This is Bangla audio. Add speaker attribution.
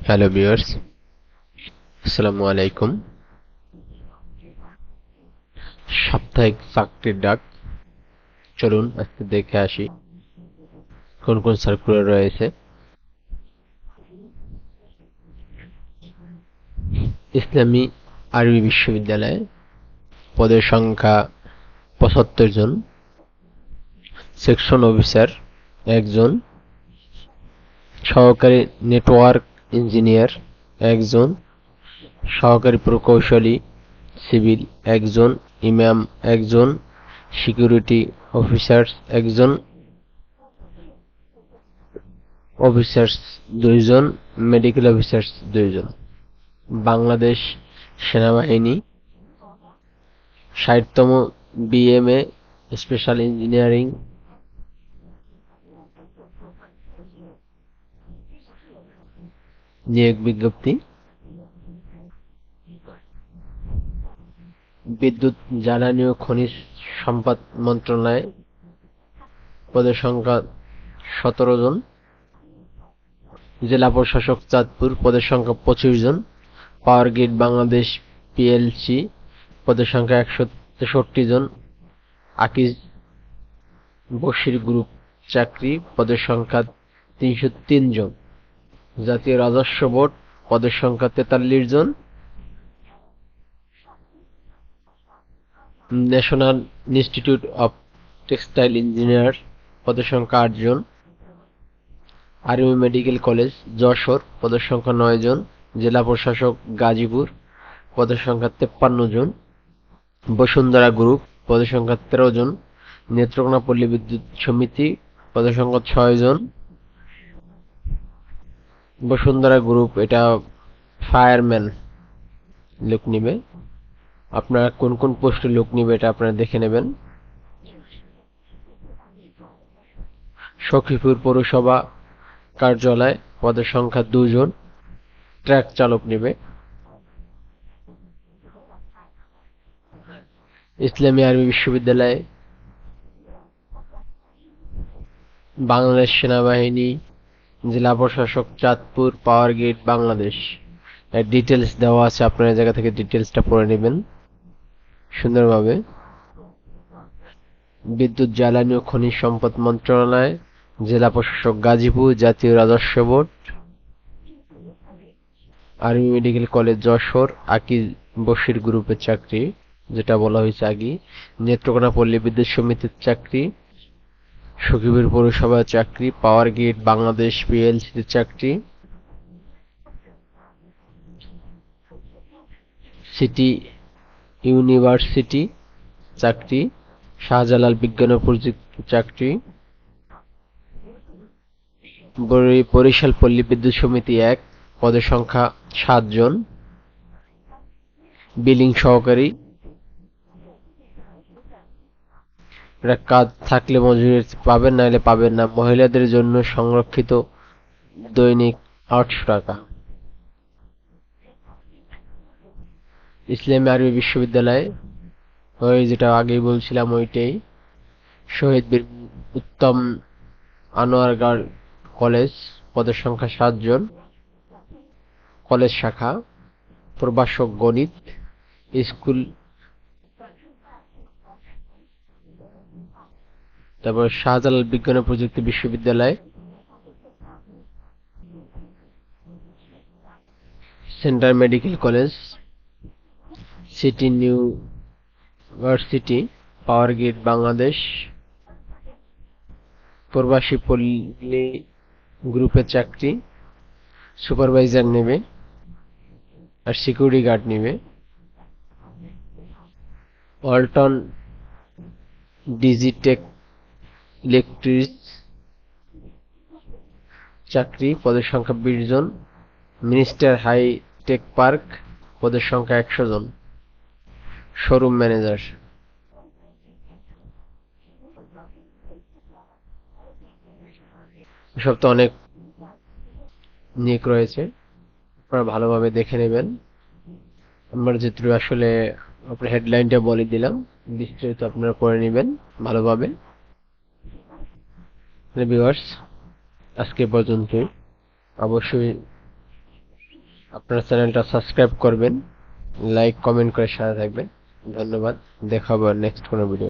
Speaker 1: হ্যালো ভিউয়ার্স, আসসালামু আলাইকুম। সাপ্তাহিক চাকরির ডাক, চলুন আজকে দেখে আসি কোন কোন সার্কুলার রয়েছে। ইসলামী আরবি বিশ্ববিদ্যালয়ে পদের সংখ্যা ৭৫ জন, সেকশন অফিসার ১ জন, সহকারী নেটওয়ার্ক ইঞ্জিনিয়ার ১ জন, সহকারী প্রকৌশলী সিভিল ১ জন, ইমাম ১ জন, সিকিউরিটি অফিসার্স ১ জন, অফিসার্স ২ জন, মেডিকেল অফিসার্স ২ জন। বাংলাদেশ সেনাবাহিনী ৬০তম বিএমএ স্পেশাল ইঞ্জিনিয়ারিং নিয়োগ বিজ্ঞপ্তি। বিদ্যুৎ জ্বালানি ও খনিজ সম্পদ মন্ত্রণালয় পদের সংখ্যা ১৭ জন, জেলা প্রশাসক চাঁদপুর পদের সংখ্যা ২৫ জন, পাওয়ার গ্রিড বাংলাদেশ পিএলসি পদের সংখ্যা ১৬৩ জন, আকিজ বশির গ্রুপ চাকরি পদের সংখ্যা ৩০৩ জন, জাতীয় রাজস্ব বোর্ড পদের সংখ্যা ৪৩ জন, national institute of textile engineer পদের সংখ্যা ৮ জন, আর্মি মেডিকেল কলেজ যশোর পদের সংখ্যা ৯ জন, জেলা প্রশাসক গাজীপুর পদের সংখ্যা ৫৩ জন, বসুন্ধরা গ্রুপ পদের সংখ্যা ১৩ জন, নেত্রকোনা পল্লী বিদ্যুৎ সমিতি পদের সংখ্যা ৬ জন। বসুন্ধরা গ্রুপ এটা ফায়ারম্যান লোক নিবে। আপনারা কোন কোন পোস্টে লোক নিবে এটা আপনারা দেখে নেবেন। সখীপুর পৌরসভা কার্যালয় পদের সংখ্যা ২ জন, ট্রাক চালক নিবে। ইসলামী আরবি বিশ্ববিদ্যালয় বাংলাদেশ সেনাবাহিনী জেলা প্রশাসক চাঁদপুর পাওয়ার গ্রিড বাংলাদেশ এর ডিটেলস দেওয়া আছে, আপনারা এই জায়গা থেকে ডিটেলসটা পড়ে নেবেন সুন্দরভাবে। বিদ্যুৎ জ্বালানি ও খনিজ সম্পদ মন্ত্রণালয় জেলা প্রশাসক গাজীপুর জাতীয় রাজস্ব board, army medical college Jessore Akij Bashir গ্রুপের চাকরি যেটা বলা হয়েছে আগে, নেত্রকোনা পল্লী বিদ্যুৎ সমিতির চাকরি, সখীপুর পৌরসভার চাকরি, পাওয়ার গ্রিড বাংলাদেশ পিএলসিতে চাকরি, সিটি ইউনিভার্সিটি চাকরি, শাহজালাল বিজ্ঞান ও প্রযুক্তি চাকরি, বরিশাল পল্লী বিদ্যুৎ সমিতি ১ পদের সংখ্যা ৭ জন, বিলিং সহকারী এটা কাজ থাকলে মজুরি পাবেন, নাহলে পাবেন না। মহিলাদের জন্য সংরক্ষিত দৈনিক ৮০০ টাকা। ইসলামী আরবি বিশ্ববিদ্যালয় ওই যেটা আগেই বলছিলাম ওইটাই, শহীদ বীর উত্তম আনোয়ার কলেজ পদের সংখ্যা ৭ জন, কলেজ শাখা, প্রভাষক গণিত স্কুল, তারপর শাহজালাল বিজ্ঞান ও প্রযুক্তি বিশ্ববিদ্যালয়, centre medical college, city university power grid Bangladesh, প্রবাসী পল্লী গ্রুপের চাকরি, সুপারভাইজার নেবে আর সিকিউরিটি গার্ড নেবে। ওয়ালটন ডিজিটেক ইলেকট্রিক চাকরি পদের সংখ্যা ২০ জন, মিনিস্টার হাই টেক পার্ক পদের সংখ্যা ১০০ জন, শোরুম ম্যানেজার। এসব তো অনেক নিয়োগ রয়েছে, আপনারা ভালোভাবে দেখে নেবেন। আমরা যেহেতু আসলে আপনার হেডলাইনটা বলে দিলাম, বিস্তারিত আপনারা পড়ে নেবেন ভালোভাবে। ভিউয়ার্স, আজকে পর্যন্তই। অবশ্যই আপনার চ্যানেলটা সাবস্ক্রাইব করবেন, লাইক কমেন্ট করে সাথে থাকবেন। ধন্যবাদ। দেখা হবে নেক্সট কোনো ভিডিও।